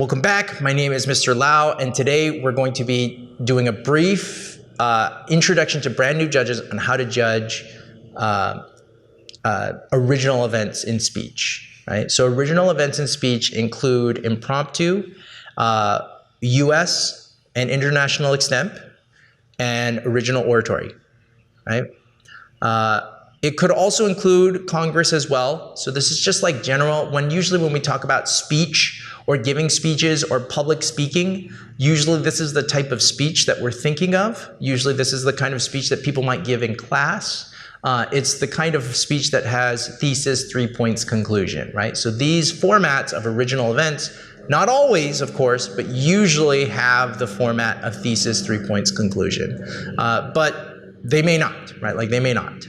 Welcome back. My name is Mr. Lau, and today we're going to be doing a brief introduction to brand new judges on how to judge original events in speech. Right? So original events in speech include impromptu, U.S. and international extemp, and original oratory. Right? It could also include Congress as well. So this is just like general, usually when we talk about speech or giving speeches or public speaking, usually this is the type of speech that we're thinking of. Usually this is the kind of speech that people might give in class. It's the kind of speech that has thesis, 3 points, conclusion, right? So these formats of original events, not always, of course, but usually have the format of thesis, 3 points, conclusion. But they may not, right? Like they may not.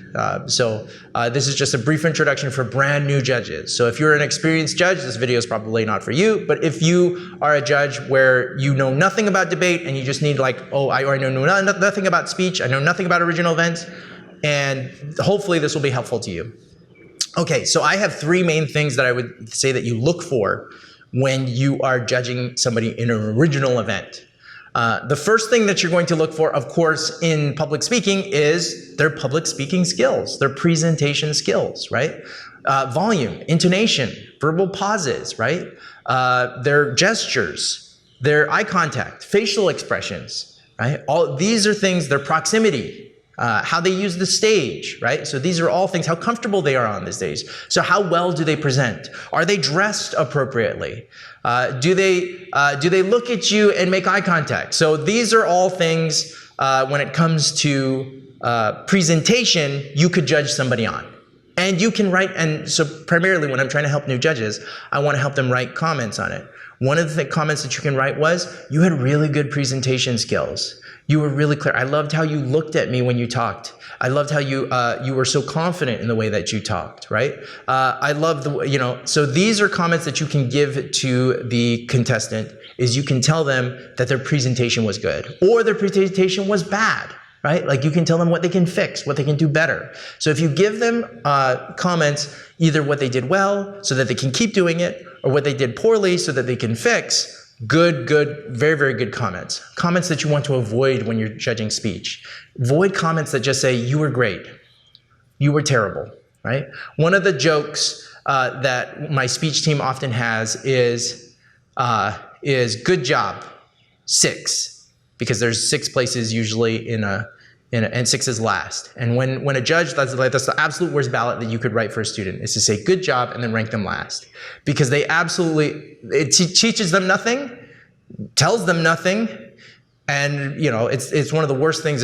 This is just a brief introduction for brand new judges. So if you're an experienced judge, this video is probably not for you. But if you are a judge where you know nothing about debate and you just need like, oh, I know nothing about speech, I know nothing about original events, and hopefully this will be helpful to you. Okay, so I have three main things that I would say that you look for when you are judging somebody in an original event. The first thing that you're going to look for, of course, in public speaking is their public speaking skills, their presentation skills, right? Volume, intonation, verbal pauses, right? Their gestures, their eye contact, facial expressions, right? All these are things, their proximity, how they use the stage, right? So these are all things, how comfortable they are on the stage. So how well do they present? Are they dressed appropriately? Do they look at you and make eye contact? So these are all things when it comes to presentation, you could judge somebody on. And you can write, and so primarily when I'm trying to help new judges, I want to help them write comments on it. One of the comments that you can write was, you had really good presentation skills. You were really clear. I loved how you looked at me when you talked. I loved how you were so confident in the way that you talked, right? I love the, so these are comments that you can give to the contestant, is you can tell them that their presentation was good or their presentation was bad, right? Like you can tell them what they can fix, what they can do better. So if you give them comments, either what they did well so that they can keep doing it, or what they did poorly so that they can fix, good, very, very good comments. Comments that you want to avoid when you're judging speech. Avoid comments that just say, you were great, you were terrible, right? One of the jokes that my speech team often has is good job, 6, because there's 6 places usually and 6 is last. And when a judge, that's the absolute worst ballot that you could write for a student, is to say good job and then rank them last. Because they it teaches them nothing, tells them nothing, and it's one of the worst things,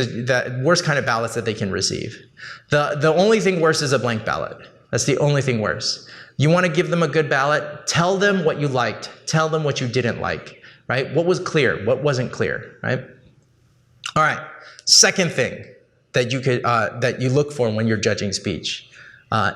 worst kind of ballots that they can receive. The only thing worse is a blank ballot. That's the only thing worse. You want to give them a good ballot, tell them what you liked, tell them what you didn't like, right? What was clear, what wasn't clear, right? All right. Second thing that you could that you look for when you're judging speech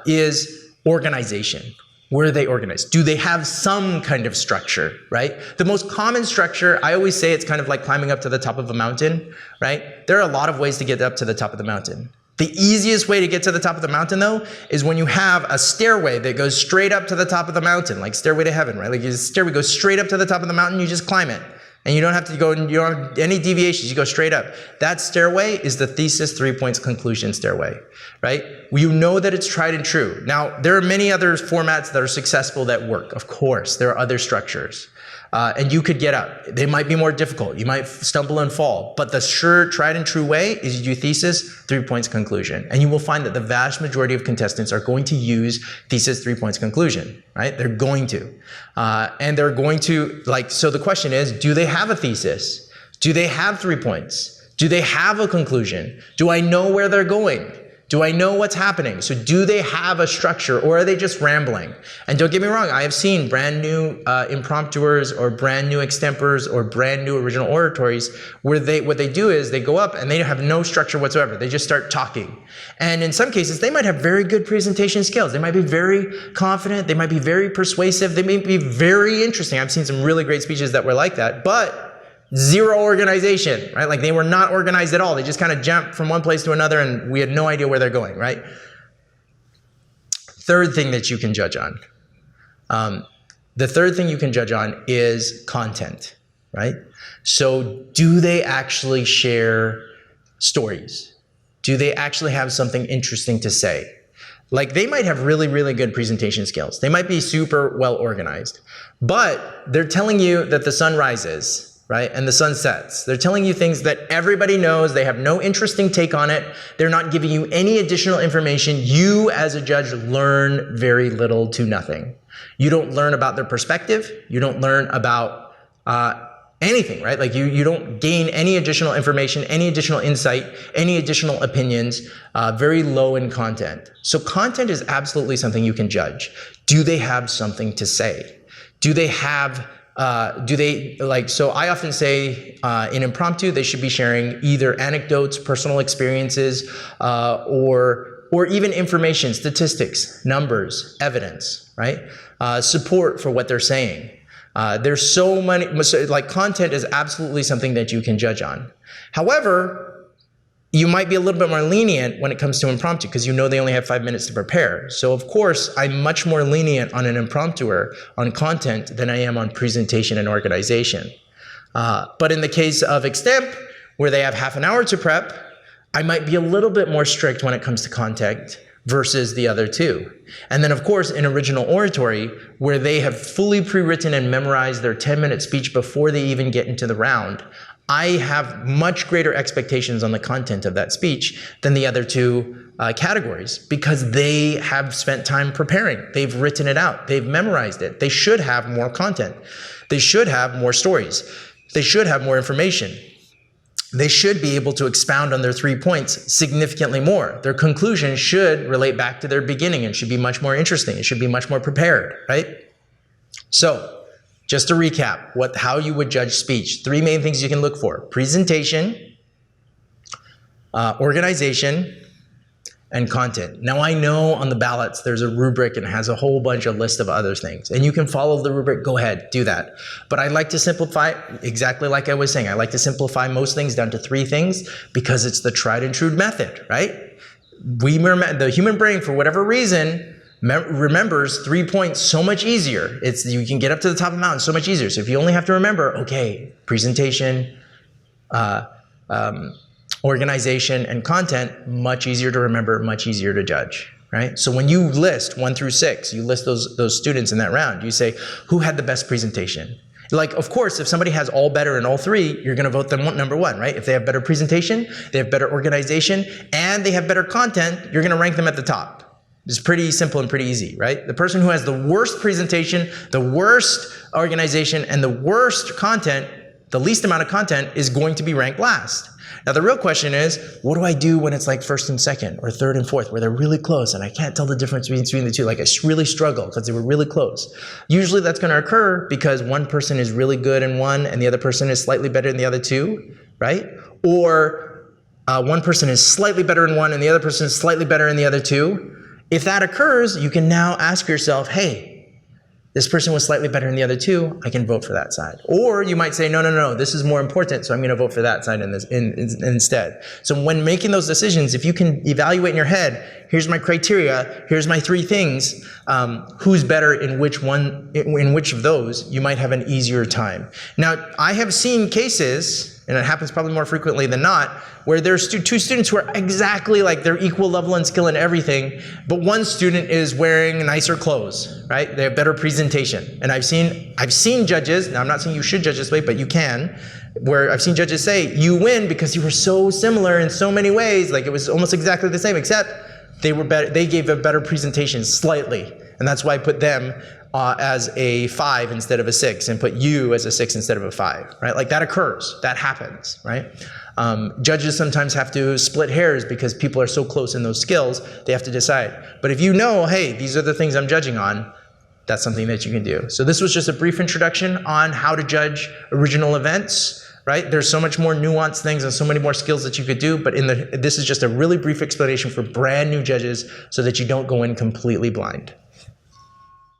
is organization. Where are they organized? Do they have some kind of structure, right? The most common structure, I always say it's kind of like climbing up to the top of a mountain, right? There are a lot of ways to get up to the top of the mountain. The easiest way to get to the top of the mountain, though, is when you have a stairway that goes straight up to the top of the mountain, like Stairway to Heaven, right? Like the stairway goes straight up to the top of the mountain, you just climb it. And you don't have to go, you don't have any deviations, you go straight up. That stairway is the thesis, 3 points, conclusion stairway, right? You know that it's tried and true. Now, there are many other formats that are successful that work. Of course, there are other structures. And you could get up. They might be more difficult. You might stumble and fall. But the sure, tried and true way is you do thesis, 3 points, conclusion. And you will find that the vast majority of contestants are going to use thesis, 3 points, conclusion, right? They're going to. And they're going to, so the question is, do they have a thesis? Do they have 3 points? Do they have a conclusion? Do I know where they're going? Do I know what's happening? So do they have a structure, or are they just rambling? And don't get me wrong, I have seen brand new impromptuers or brand new extempors or brand new original oratories where what they do is they go up and they have no structure whatsoever. They just start talking. And in some cases, they might have very good presentation skills. They might be very confident. They might be very persuasive. They may be very interesting. I've seen some really great speeches that were like that, but zero organization, right? Like they were not organized at all. They just kind of jumped from one place to another and we had no idea where they're going, right? Third thing that you can judge on, The third thing you can judge on is content, right? So do they actually share stories? Do they actually have something interesting to say? Like, they might have really, really good presentation skills. They might be super well organized, but they're telling you that the sun rises, right? And the sun sets. They're telling you things that everybody knows. They have no interesting take on it. They're not giving you any additional information. You, as a judge, learn very little to nothing. You don't learn about their perspective. You don't learn about anything, right? Like, you don't gain any additional information, any additional insight, any additional opinions, very low in content. So content is absolutely something you can judge. Do they have something to say? Do they have, so I often say in impromptu, they should be sharing either anecdotes, personal experiences, or even information, statistics, numbers, evidence, right? Support for what they're saying. There's so many, like, content is absolutely something that you can judge on. However, you might be a little bit more lenient when it comes to impromptu because you know they only have 5 minutes to prepare. So of course, I'm much more lenient on an impromptuer on content than I am on presentation and organization. But in the case of extemp, where they have half an hour to prep, I might be a little bit more strict when it comes to content versus the other two. And then of course, in original oratory, where they have fully pre-written and memorized their 10-minute speech before they even get into the round, I have much greater expectations on the content of that speech than the other two categories, because they have spent time preparing. They've written it out. They've memorized it. They should have more content. They should have more stories. They should have more information. They should be able to expound on their 3 points significantly more. Their conclusion should relate back to their beginning and should be much more interesting. It should be much more prepared, right? So, just to recap, how you would judge speech. 3 main things you can look for: presentation, organization, and content. Now, I know on the ballots there's a rubric and it has a whole bunch of list of other things, and you can follow the rubric. Go ahead, do that. But I like to simplify, exactly like I was saying, I like to simplify most things down to 3 things because it's the tried and true method, right? The human brain, for whatever reason, remembers 3 points so much easier. You can get up to the top of the mountain so much easier. So if you only have to remember, okay, presentation, organization, and content, much easier to remember, much easier to judge, right? So when you list 1 through 6, you list those students in that round, you say, who had the best presentation? Like, of course, if somebody has all better in all 3, you're gonna vote them number 1, right? If they have better presentation, they have better organization, and they have better content, you're gonna rank them at the top. It's pretty simple and pretty easy, right? The person who has the worst presentation, the worst organization, and the worst content, the least amount of content, is going to be ranked last. Now, the real question is, what do I do when it's like 1st and 2nd or 3rd and 4th, where they're really close and I can't tell the difference between the two? Like, I really struggle because they were really close. Usually that's going to occur because one person is really good in one and the other person is slightly better than the other two, right? Or one person is slightly better in one and the other person is slightly better in the other two. If that occurs, you can now ask yourself, hey, this person was slightly better than the other two, I can vote for that side. Or you might say, no, this is more important, so I'm going to vote for that side instead. So when making those decisions, if you can evaluate in your head, here's my criteria, here's my 3 things, who's better in which of those, you might have an easier time. Now, I have seen cases, and it happens probably more frequently than not, where there's 2 students who are exactly like, they're equal level in skill and everything, but one student is wearing nicer clothes, right? They have better presentation. And I've seen judges, now I'm not saying you should judge this way, but you can, where I've seen judges say, you win because you were so similar in so many ways, like it was almost exactly the same, except they gave a better presentation slightly. And that's why I put them as a 5 instead of a 6, and put you as a 6 instead of a 5, right? Like, that occurs, that happens, right? Judges sometimes have to split hairs because people are so close in those skills, they have to decide. But if you know, hey, these are the things I'm judging on, that's something that you can do. So this was just a brief introduction on how to judge original events, right? There's so much more nuanced things and so many more skills that you could do, but this is just a really brief explanation for brand new judges so that you don't go in completely blind.